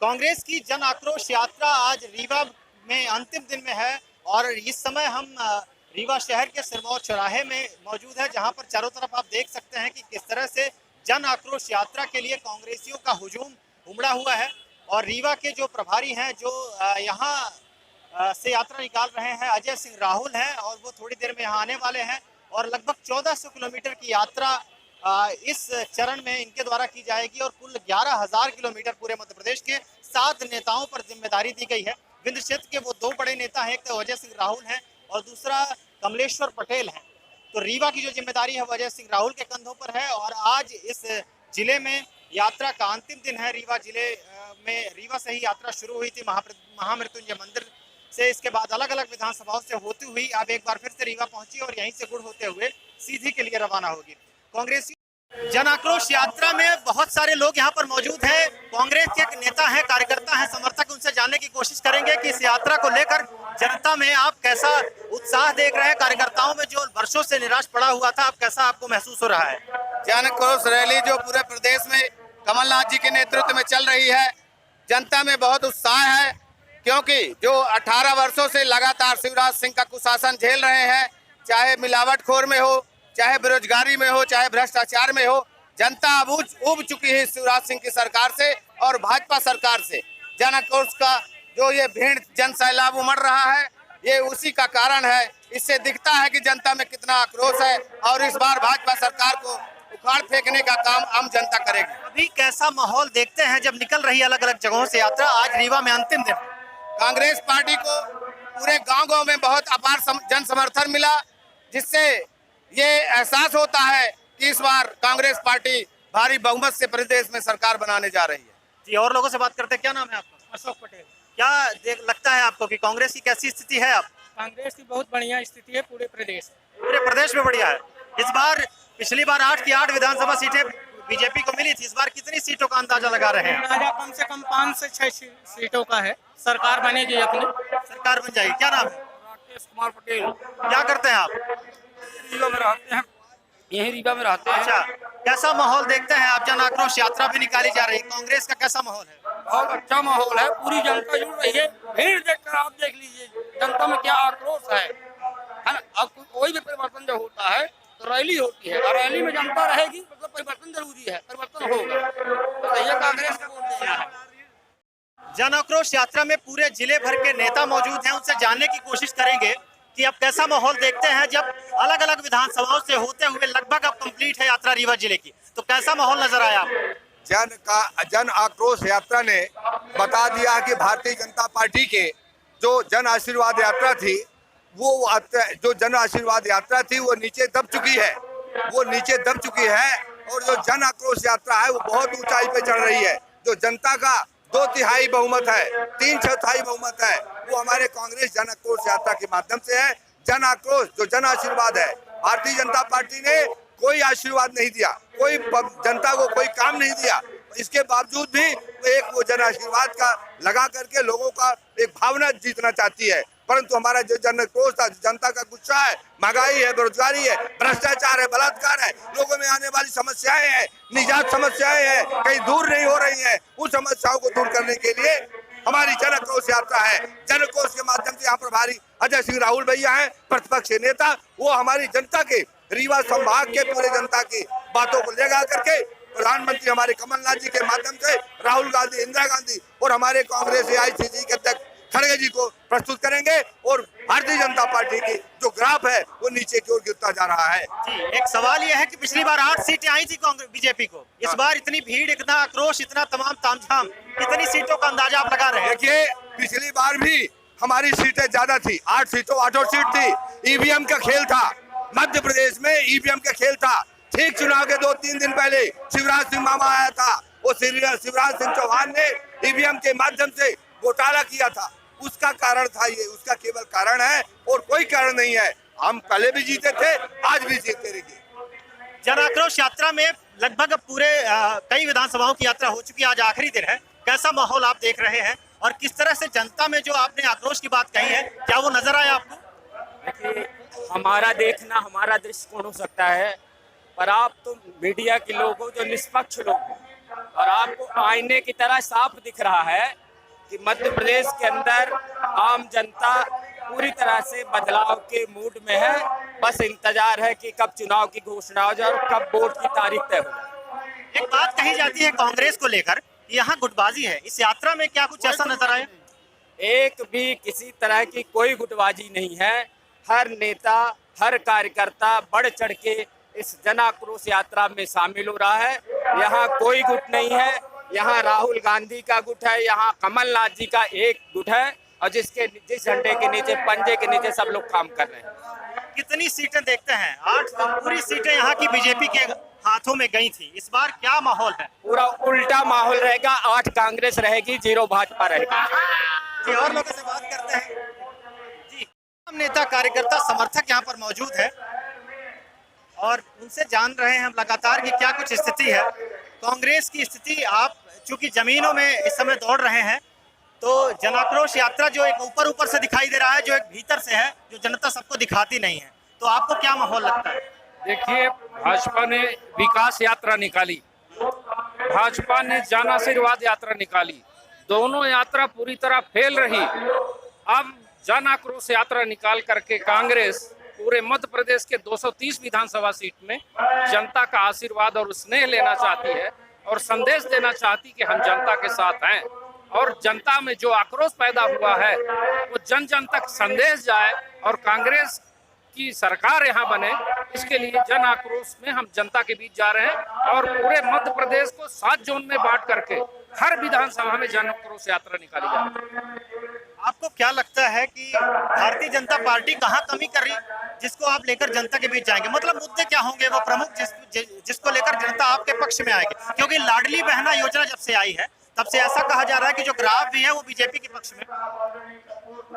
कांग्रेस की जन आक्रोश यात्रा आज रीवा में अंतिम दिन में है और इस समय हम रीवा शहर के सिरमौर चौराहे में मौजूद है, जहां पर चारों तरफ आप देख सकते हैं कि किस तरह से जन आक्रोश यात्रा के लिए कांग्रेसियों का हुजूम उमड़ा हुआ है। और रीवा के जो प्रभारी हैं, जो यहाँ से यात्रा निकाल रहे हैं, अजय सिंह राहुल हैं और वो थोड़ी देर में यहाँ आने वाले हैं। और लगभग 1400 किलोमीटर की यात्रा इस चरण में इनके द्वारा की जाएगी और कुल 11,000 किलोमीटर पूरे मध्य प्रदेश के 7 नेताओं पर जिम्मेदारी दी गई है। विंध्य क्षेत्र के वो 2 बड़े नेता हैं, एक तो अजय सिंह राहुल हैं और दूसरा कमलेश्वर पटेल हैं। तो रीवा की जो जिम्मेदारी है वो अजय सिंह राहुल के कंधों पर है। और आज इस जिले में यात्रा का अंतिम दिन है। रीवा जिले में रीवा से ही यात्रा शुरू हुई थी महामृत्युंजय मंदिर से। इसके बाद अलग अलग विधानसभाओं से होती हुई अब एक बार फिर से रीवा पहुंची और यहीं से गुड़ होते हुए सीधी के लिए रवाना होगी। कांग्रेस जन आक्रोश यात्रा में बहुत सारे लोग यहाँ पर मौजूद हैं। कांग्रेस के एक नेता हैं, कार्यकर्ता हैं, समर्थक, उनसे जानने की कोशिश करेंगे कि इस यात्रा को लेकर जनता में आप कैसा उत्साह देख रहे हैं। कार्यकर्ताओं में जो वर्षों से निराश पड़ा हुआ था, अब कैसा आपको महसूस हो रहा है? जन आक्रोश रैली जो पूरे प्रदेश में कमलनाथ जी के नेतृत्व में चल रही है, जनता में बहुत उत्साह है, क्योंकि जो 18 वर्षों से लगातार शिवराज सिंह का कुशासन झेल रहे हैं, चाहे मिलावटखोर में हो, चाहे बेरोजगारी में हो, चाहे भ्रष्टाचार में हो, जनता अब उब चुकी है शिवराज सिंह की सरकार से और भाजपा सरकार से। जन आक्रोश का जो ये भीड़ जन सैलाब उमड़ रहा है, ये उसी का कारण है। इससे दिखता है कि जनता में कितना आक्रोश है और इस बार भाजपा सरकार को उखाड़ फेंकने का काम आम जनता करेगी। अभी कैसा माहौल देखते हैं जब निकल रही है अलग अलग जगहों से यात्रा? आज रीवा में अंतिम दिन। कांग्रेस पार्टी को पूरे गांव-गांव में बहुत अपार जन समर्थन मिला, जिससे ये एहसास होता है कि इस बार कांग्रेस पार्टी भारी बहुमत से प्रदेश में सरकार बनाने जा रही है। जी, और लोगों से बात करते हैं। क्या नाम है आपका? अशोक पटेल। क्या लगता है आपको कि कांग्रेस की कैसी स्थिति है अब? कांग्रेस की बहुत बढ़िया स्थिति है पूरे प्रदेश में बढ़िया है। इस बार पिछली बार 8 की 8 विधानसभा सीटें बीजेपी को मिली थी, इस बार कितनी सीटों का अंदाजा लगा रहे हैं? अंदाजा कम से कम 5 से 6 सीटों का है। सरकार बनेगी, अपनी सरकार बन जाएगी। क्या नाम है? राकेश कुमार पटेल। क्या करते हैं आप? रीवा में रहते हैं, यही रीवा में रहते हैं। अच्छा, कैसा माहौल देखते हैं आप? जन आक्रोश यात्रा भी निकाली जा रही है, कांग्रेस का कैसा माहौल है? बहुत अच्छा माहौल है, पूरी जनता जुड़ रही है। भीड़ देखकर आप देख लीजिए जनता में क्या आक्रोश है ना। अब कोई भी परिवर्तन जब होता है तो रैली होती है और रैली में जनता रहेगी, मतलब परिवर्तन जरूरी है, परिवर्तन होगा। तो ये कांग्रेस को वोट देना है। जन आक्रोश यात्रा में पूरे जिले भर के नेता मौजूद हैं, उनसे जानने की कोशिश करेंगे कि अब कैसा माहौल देखते हैं जब अलग अलग विधानसभाओं से होते हुए लगभग अब कंप्लीट है यात्रा रीवा जिले की। तो कैसा माहौल नजर आया आपको? जन आक्रोश यात्रा ने बता दिया कि भारतीय जनता पार्टी के जो जन आशीर्वाद यात्रा थी, जो जन आशीर्वाद यात्रा थी वो नीचे दब चुकी है, और जो जन आक्रोश यात्रा है वो बहुत ऊंचाई पे चढ़ रही है। जो जनता का 2/3 बहुमत है, 3/4 बहुमत है, वो हमारे कांग्रेस जन आक्रोश यात्रा के माध्यम से है। जन आक्रोश जो जन आशीर्वाद है, भारतीय जनता पार्टी ने कोई आशीर्वाद नहीं दिया, कोई जनता को कोई काम नहीं दिया, इसके बावजूद भी एक वो जन आशीर्वाद का लगा करके लोगों का एक भावना जीतना चाहती है। परंतु हमारा जो जन आक्रोश था, जनता का गुस्सा है, महंगाई है, बेरोजगारी है, भ्रष्टाचार है, बलात्कार है, लोगों में आने वाली समस्याएं हैं, निजात समस्याएं हैं, कहीं दूर नहीं हो रही हैं, उन समस्याओं को दूर करने के लिए हमारी जन आक्रोश यात्रा है। जन आक्रोश के माध्यम से यहाँ प्रभारी अजय सिंह राहुल भैया हैं, प्रतिपक्ष नेता, वो हमारी जनता के रीवा संभाग के पूरे जनता की बातों को लेगा करके प्रधानमंत्री हमारे कमलनाथ जी के माध्यम से राहुल गांधी, इंदिरा गांधी और हमारे कांग्रेस AICC के अध्यक्ष खड़गे जी को प्रस्तुत करेंगे और भारतीय जनता पार्टी की जो ग्राफ है वो नीचे की ओर गिरता जा रहा है। जी, एक सवाल यह है कि पिछली बार 8 सीटें आई थी कांग्रेस बीजेपी को, इस बार इतनी भीड़, इतना आक्रोश, इतना तमाम तामझाम, कितनी सीटों का अंदाजा आप लगा रहे हैं? देखिए, पिछली बार भी हमारी सीटें ज्यादा थी, 8 सीटों 8 सीट थी। ईवीएम का खेल था, मध्य प्रदेश में ईवीएम का खेल था। ठीक चुनाव के 2-3 दिन पहले शिवराज सिंह मामा आया था, वो शिवराज सिंह चौहान ने ईवीएम के माध्यम से घोटाला किया था, उसका कारण था ये, उसका केवल कारण है और कोई कारण नहीं है। हम पहले भी जीते थे, आज भी जीते रहेंगे। जन आक्रोश यात्रा में लगभग पूरे कई विधानसभाओं की यात्रा हो चुकी है, आज आखिरी दिन है। कैसा माहौल आप देख रहे हैं और किस तरह से जनता में जो आपने आक्रोश की बात कही है, क्या वो नजर आया आपको? देखिए, हमारा देखना, हमारा दृष्टिकोण हो सकता है, पर आप तो मीडिया के लोग हो जो निष्पक्ष लोग हो, और आपको आईने की तरह साफ दिख रहा है कि मध्य प्रदेश के अंदर आम जनता पूरी तरह से बदलाव के मूड में है। बस इंतजार है कि कब चुनाव की घोषणा हो जाए और कब वोट की तारीख तय हो जाए। एक बात कही जाती है कांग्रेस को लेकर, यहाँ गुटबाजी है। इस यात्रा में क्या कुछ ऐसा नजर आया? एक भी किसी तरह की कोई गुटबाजी नहीं है। हर नेता, हर कार्यकर्ता बढ़ चढ़ के इस जन आक्रोश यात्रा में शामिल हो रहा है। यहाँ कोई गुट नहीं है। यहाँ राहुल गांधी का गुट है, यहाँ कमलनाथ जी का एक गुट है, और जिस झंडे के नीचे, पंजे के नीचे सब लोग काम कर रहे हैं। कितनी सीटें देखते हैं? 8 पूरी सीटें यहाँ की बीजेपी के हाथों में गई थी। इस बार क्या माहौल है? पूरा उल्टा माहौल रहेगा। 8 कांग्रेस रहेगी, 0 भाजपा रहेगी। जी, और लोगों से बात करते हैं। जी, हम नेता, कार्यकर्ता, समर्थक यहाँ पर मौजूद है और उनसे जान रहे हैं हम लगातार कि क्या कुछ स्थिति है कांग्रेस की स्थिति। आप चूंकि जमीनों में इस समय दौड़ रहे हैं, तो जनाक्रोश यात्रा जो एक ऊपर से दिखाई दे रहा है, जो एक भीतर से है, जो जनता सबको दिखाती नहीं है, तो आपको क्या माहौल लगता है? देखिए, भाजपा ने विकास यात्रा निकाली, भाजपा ने जन आशीर्वाद यात्रा निकाली, दोनों यात्रा पूरी तरह फेल रही। अब जन आक्रोश यात्रा निकाल करके कांग्रेस पूरे मध्य प्रदेश के 230 विधानसभा सीट में जनता का आशीर्वाद और स्नेह लेना चाहती है और संदेश देना चाहती कि हम जनता के साथ हैं, और जनता में जो आक्रोश पैदा हुआ है वो जन जन तक संदेश जाए और कांग्रेस की सरकार यहाँ बने। इसके लिए जन आक्रोश में हम जनता के बीच जा रहे हैं और पूरे मध्य प्रदेश को 7 जोन में बांट करके हर विधानसभा में जन आक्रोश यात्रा निकाली जा रही है। आपको क्या लगता है कि भारतीय जनता पार्टी कहाँ कमी कर रही, जिसको आप लेकर जनता के बीच जाएंगे? मतलब मुद्दे क्या होंगे वो प्रमुख जिसको लेकर जनता आपके पक्ष में आएगी? क्योंकि लाडली बहना योजना जब से आई है तब से ऐसा कहा जा रहा है कि जो ग्राफ भी है वो बीजेपी के पक्ष में।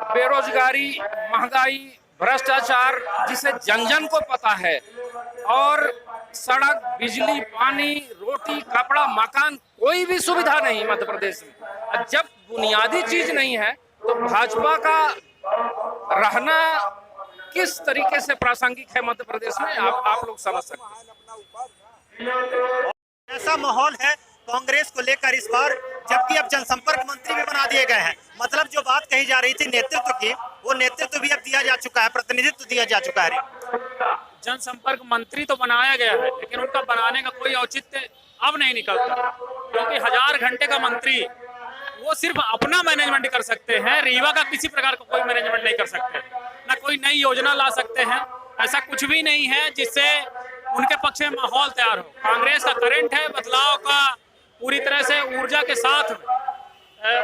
बेरोजगारी, महंगाई, भ्रष्टाचार जिसे जन जन को पता है, और सड़क, बिजली, पानी, रोटी, कपड़ा, मकान, कोई भी सुविधा नहीं मध्य प्रदेश में। जब बुनियादी चीज नहीं है तो भाजपा का रहना किस तरीके से प्रासंगिक है मध्य प्रदेश में, आप लोग समझ सकते हैं। ऐसा माहौल है कांग्रेस को लेकर इस बार, जबकि अब जनसंपर्क मंत्री भी बना दिए गए हैं। मतलब जो बात कही जा रही थी नेतृत्व की, वो नेतृत्व भी अब दिया जा चुका है, प्रतिनिधित्व दिया जा चुका है। जनसंपर्क मंत्री तो बनाया गया है, लेकिन उनका बनाने का कोई औचित्य अब नहीं निकलता, क्योंकि 1000 घंटे का मंत्री वो सिर्फ अपना मैनेजमेंट कर सकते हैं, रीवा का किसी प्रकार का कोई मैनेजमेंट नहीं कर सकते, ना कोई नई योजना ला सकते हैं। ऐसा कुछ भी नहीं है जिससे उनके पक्ष में माहौल तैयार हो। कांग्रेस का करंट है बदलाव का, पूरी तरह से ऊर्जा के साथ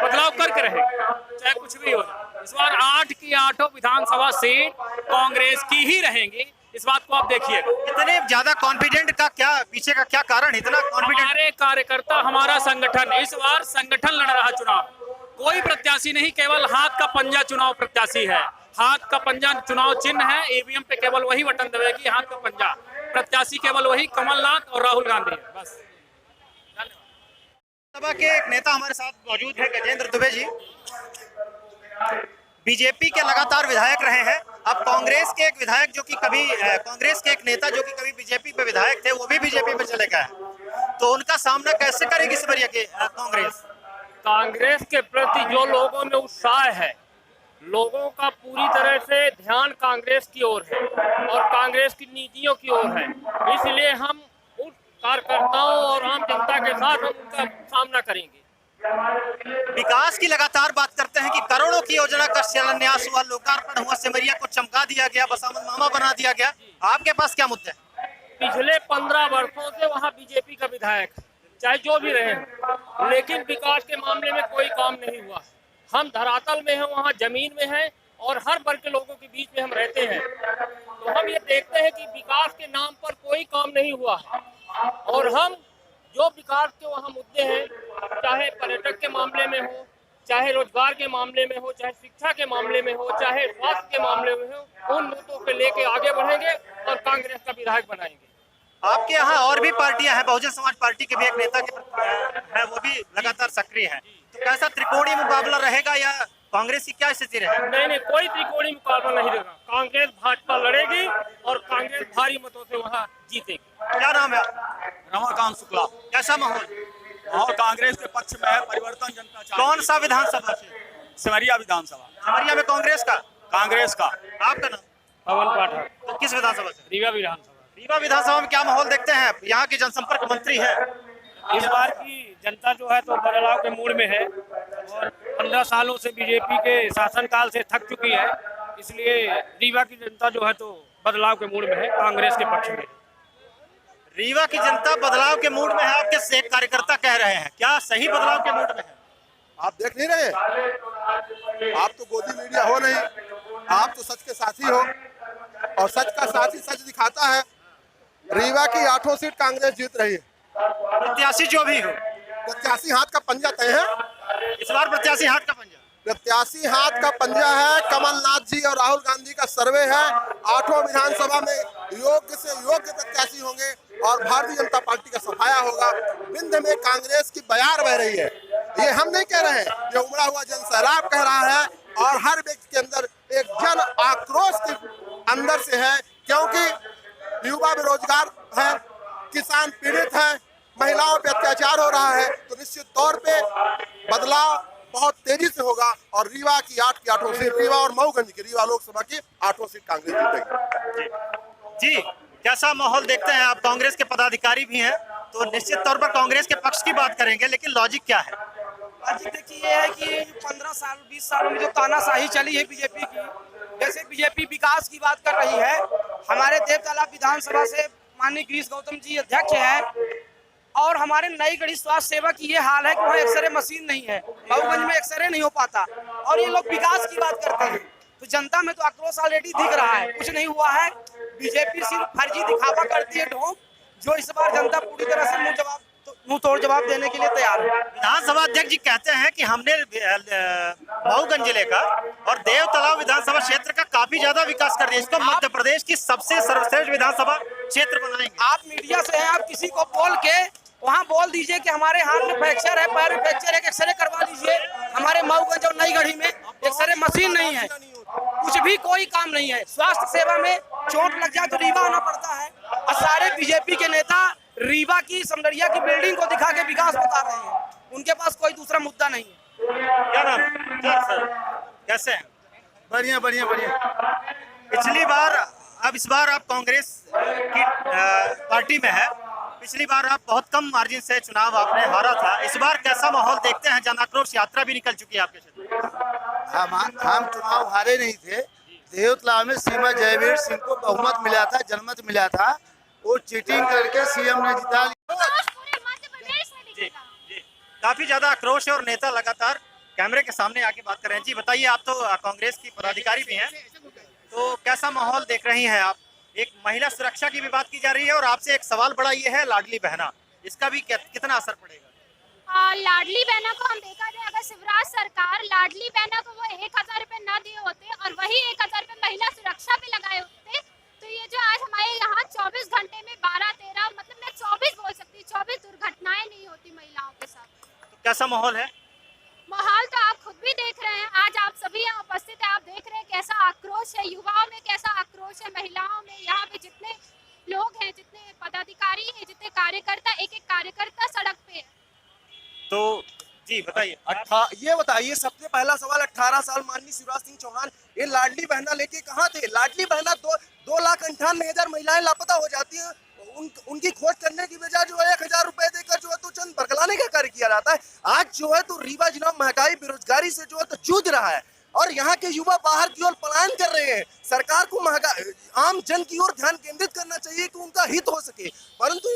बदलाव करके रहेगा, चाहे कुछ भी हो जाए। इस बार 8 की 8 विधानसभा सीट कांग्रेस की ही रहेंगी, इस बात को आप देखिए। इतने ज्यादा कॉन्फिडेंट का क्या पीछे का क्या कारण, इतना कॉन्फिडेंट? हमारे कार्यकर्ता, हमारा संगठन, इस बार संगठन लड़ रहा चुनाव, कोई प्रत्याशी नहीं, केवल हाथ का पंजा चुनाव प्रत्याशी है। हाथ का पंजा चुनाव चिन्ह है, ईवीएम पे केवल वही बटन दबेगी, हाथ का पंजा। प्रत्याशी केवल वही कमलनाथ और राहुल गांधी है, बस। सभा के एक नेता हमारे साथ मौजूद है, गजेंद्र दुबे जी। बीजेपी के लगातार विधायक रहे हैं, अब कांग्रेस के एक विधायक जो कि कभी कांग्रेस के एक नेता जो कि कभी बीजेपी पे विधायक थे, वो भी बीजेपी पे चले गए हैं, तो उनका सामना कैसे करेगी सिमरिया के कांग्रेस? कांग्रेस के प्रति जो लोगों में उत्साह है, लोगों का पूरी तरह से ध्यान कांग्रेस की ओर है और कांग्रेस की नीतियों की ओर है, इसलिए हम उस कार्यकर्ताओं और आम जनता के साथ हम उनका सामना करेंगे। विकास की लगातार बात करते हैं कि करोड़ों की योजना का शिलान्यास हुआ, लोकार्पण हुआ, सिमरिया को चमका दिया गया, बसामत मामा बना दिया गया। आपके पास क्या मुद्दे हैं? पिछले 15 वर्षों से वहाँ बीजेपी का विधायक, चाहे जो भी रहे, लेकिन विकास के मामले में कोई काम नहीं हुआ। हम धरातल में हैं, वहाँ जमीन में हैं और हर वर्ग के लोगों के बीच में हम रहते हैं, तो हम ये देखते हैं कि विकास के नाम पर कोई काम नहीं हुआ है। और हम जो विकास के वहाँ मुद्दे हैं, चाहे पर्यटक के मामले में हो, चाहे रोजगार के मामले में हो, चाहे शिक्षा के मामले में हो, चाहे स्वास्थ्य के मामले में हो, उन मुद्दों को लेके आगे बढ़ेंगे और कांग्रेस का विधायक बनाएंगे। आपके यहाँ और भी पार्टियां हैं, बहुजन समाज पार्टी के भी एक नेता है, वो भी लगातार सक्रिय है, तो कैसा त्रिकोणीय मुकाबला रहेगा या कांग्रेस की क्या स्थिति रहेगी? नहीं, कोई त्रिकोणीय मुकाबला नहीं रहेगा। कांग्रेस भाजपा लड़ेगी और कांग्रेस भारी मतों से वहाँ जीतेगी। क्या नाम है? रमाकांत शुक्ला। कैसा माहौल? और कांग्रेस के पक्ष में है, परिवर्तन जनता चाहती कौन सा विधानसभा से? है। सिमरिया विधानसभा सिमरिया में कांग्रेस का। कांग्रेस का। आपका नाम? पवन पाठक, तो किस विधानसभा से? रीवा विधानसभा। रीवा विधानसभा में क्या माहौल देखते हैं? यहाँ की जनसंपर्क मंत्री है। इस बार की जनता जो है तो बदलाव के मूड में है और 15 सालों से बीजेपी के शासनकाल से थक चुकी है, इसलिए रीवा की जनता जो है तो बदलाव के मूड में है, कांग्रेस के पक्ष में। रीवा की जनता बदलाव के मूड में है, आपके एक कार्यकर्ता कह रहे हैं, क्या सही बदलाव के मूड में है? आप देख नहीं रहे? आप तो गोदी मीडिया हो नहीं, आप तो सच के साथी हो और सच का साथी सच दिखाता है। रीवा की 8 सीट कांग्रेस जीत रही है। प्रत्याशी जो भी हो, प्रत्याशी हाथ का पंजा तय है। इस बार प्रत्याशी हाथ का पंजा। प्रत्याशी हाथ का पंजा है। कमलनाथ जी और राहुल गांधी का सर्वे है। 8 विधानसभा में योग्य से योग्य प्रत्याशी होंगे और भारतीय जनता पार्टी का सफाया होगा। विंध्य में कांग्रेस की बयार बह रही है। ये हम नहीं कह रहे हैं, ये उमड़ा हुआ जन सैलाब कह रहा है और हर व्यक्ति के अंदर एक जन आक्रोश के अंदर से है, क्योंकि युवा बेरोजगार है, किसान पीड़ित है, महिलाओं पे अत्याचार हो रहा है। तो निश्चित तौर पे बदलाव बहुत तेजी से होगा और रीवा की 8 की 8 सीट, रीवा और मऊगंज की, रीवा लोकसभा की 8 सीट कांग्रेस जीतेगी। जी, कैसा माहौल देखते हैं आप? कांग्रेस के पदाधिकारी भी हैं, तो निश्चित तौर पर कांग्रेस के पक्ष की बात करेंगे, लेकिन लॉजिक क्या है? लॉजिक देखिए ये है कि 15 साल 20 सालों में जो तानाशाही चली है बीजेपी की, जैसे बीजेपी विकास की बात कर रही है, हमारे देवतालाब विधानसभा से माननीय गिरीश गौतम जी अध्यक्ष हैं और हमारे नई गढ़ी स्वास्थ्य सेवा की ये हाल है कि वहाँ एक्सरे मशीन नहीं है, मऊगंज में एक्सरे नहीं हो पाता और ये लोग विकास की बात करते हैं। तो जनता में तो आक्रोश ऑलरेडी दिख रहा है, कुछ नहीं हुआ है। बीजेपी सिर्फ फर्जी दिखावा करती है ढोंग, जो इस बार जनता पूरी तरह से मुंह तोड़ जवाब देने के लिए तैयार है। विधानसभा अध्यक्ष जी कहते हैं कि हमने मऊगंज जिले का और देव तालाब विधानसभा क्षेत्र का काफी ज्यादा विकास कर दिया, इसको मध्य प्रदेश की सबसे सर्वश्रेष्ठ विधानसभा क्षेत्र बनाएंगे। आप मीडिया से हैं, आप किसी को बोल के वहाँ बोल दीजिए कि हमारे हाथ में फ्रैक्चर है, पैर में फ्रैक्चर है, एक्सरे करवा लीजिए। हमारे मऊगंज और नई गढ़ी में एक्सरे मशीन नहीं है, कुछ भी कोई काम नहीं है। स्वास्थ्य सेवा में चोट लग जाए तो रीवा आना पड़ता है और सारे बीजेपी के नेता रीवा की समदरिया की बिल्डिंग को दिखा के विकास बता रहे हैं, उनके पास कोई दूसरा मुद्दा नहीं है। क्या नाम? सर कैसे हैं? बढ़िया बढ़िया बढ़िया। पिछली बार, अब इस बार आप कांग्रेस की पार्टी में है, पिछली बार आप बहुत कम मार्जिन से चुनाव आपने हारा था, इस बार कैसा माहौल देखते हैं? जन आक्रोश यात्रा भी निकल चुकी है आपके क्षेत्र में। हम चुनाव हारे नहीं थे। देवतला में सीमा जयवीर सिंह को बहुमत मिला था, जनमत मिला था, वो चीटिंग करके सीएम ने जिता लिया। जी, काफी ज्यादा आक्रोश है और नेता लगातार कैमरे के सामने आके बात कर रहे हैं। जी बताइए, आप तो कांग्रेस की पदाधिकारी भी हैं, तो कैसा माहौल देख रही हैं आप? एक महिला सुरक्षा की भी बात की जा रही है और आपसे एक सवाल बड़ा ये है, लाडली बहना, इसका भी कितना असर पड़ेगा? लाडली बहना को हम देखा जाए, अगर शिवराज सरकार लाडली बहना को वो 1000 रुपए न दिए होते और वही 1000 रुपए महिला सुरक्षा पे लगाए होते, तो ये जो आज हमारे यहाँ 24 घंटे में 12-13, मतलब मैं 24 बोल सकती, 24 दुर्घटनाएं नहीं होती महिलाओं के साथ। तो कैसा माहौल है? माहौल तो आप खुद भी देख रहे हैं, आज आप सभी यहाँ उपस्थित है, आप देख रहे हैं कैसा आक्रोश है, युवाओं में कैसा आक्रोश है, महिलाओं में, यहाँ पे जितने लोग हैं, जितने पदाधिकारी हैं, जितने कार्यकर्ता, एक एक कार्यकर्ता सड़क पे है। तो जी बताइए। ये बताइए, सबसे पहला सवाल, 18 साल माननीय शिवराज सिंह चौहान ये लाडली बहना लेके कहाँ थे? लाडली बहना 2,98,000 महिलाएं लापता हो जाती हैं, उनकी खोज करने की बजाय जो है 1000 रुपए देकर जो है तो चंद बरगलाने का कार्य किया जाता है। आज जो है तो रीवा जिला महंगाई बेरोजगारी से जो है तो जूझ रहा है और यहाँ के युवा बाहर की ओर पलायन कर रहे हैं। सरकार को आम जन की ओर ध्यान केंद्रित करना चाहिए कि उनका हित हो सके, परंतु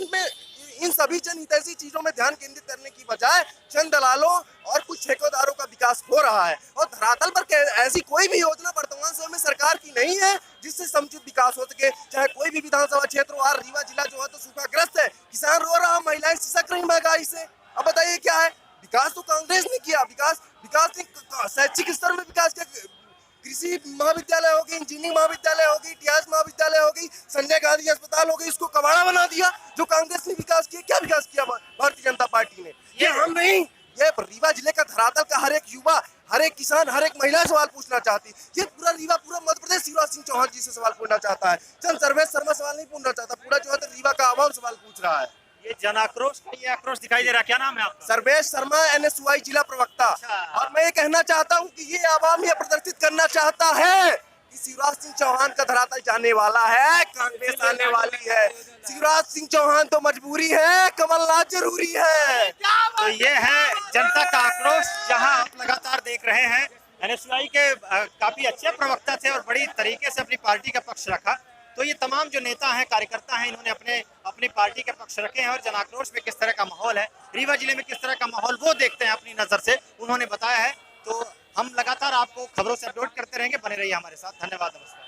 इन सभी जनहितैषी चीजों में ध्यान केंद्रित करने की बजाय चंद दलालों और कुछ ठेकेदारों का विकास हो रहा है और धरातल पर ऐसी कोई भी योजना वर्तमान समय में सरकार की नहीं है जिससे समुचित विकास हो सके। चाहे कोई भी विधानसभा क्षेत्र हो, रीवा जिला जो है तो सूखाग्रस्त है, किसान रो रहा, महिलाएं सिसक रही महंगाई से। अब बताइए क्या है? विकास तो कांग्रेस ने किया, विकास ने शैक्षिक स्तर में विकास किया, कृषि महाविद्यालय होगी, इंजीनियरिंग महाविद्यालय होगी, इतिहास महाविद्यालय होगी, संजय गांधी अस्पताल होगी, इसको कबाड़ा बना दिया। जो कांग्रेस ने विकास किया, क्या विकास किया भारतीय जनता पार्टी ने? ये हम नहीं, ये रीवा जिले का धरातल का हर एक युवा, हर एक किसान, हर एक महिला सवाल पूछना चाहती। ये पूरा रीवा, पूरा मध्य प्रदेश शिवराज सिंह चौहान जी से सवाल पूछना चाहता है। चंद सर्वेश शर्मा सवाल नहीं पूछना चाहता, पूरा जो है तो रीवा का आवाम सवाल पूछ रहा है। ये जन आक्रोश का ये आक्रोश दिखाई दे रहा है, क्या नाम है आपका? सर्वेश शर्मा, NSY जिला प्रवक्ता। अच्छा। और मैं ये कहना चाहता हूँ कि ये आवाम ये प्रदर्शित करना चाहता है कि शिवराज सिंह चौहान का धरातल जाने वाला है, कांग्रेस आने वाली है। शिवराज सिंह चौहान तो मजबूरी है, कमलनाथ जरूरी है। तो ये है जनता का आक्रोश, जहां आप लगातार देख रहे हैं NSY के काफी अच्छे प्रवक्ता थे और बड़ी तरीके से अपनी पार्टी का पक्ष रखा। तो ये तमाम जो नेता हैं, कार्यकर्ता हैं, इन्होंने अपनी पार्टी के पक्ष रखे हैं और जन आक्रोश में किस तरह का माहौल है, रीवा जिले में किस तरह का माहौल, वो देखते हैं अपनी नजर से, उन्होंने बताया है। तो हम लगातार आपको खबरों से अपडेट करते रहेंगे, बने रहिए हमारे साथ। धन्यवाद, नमस्कार।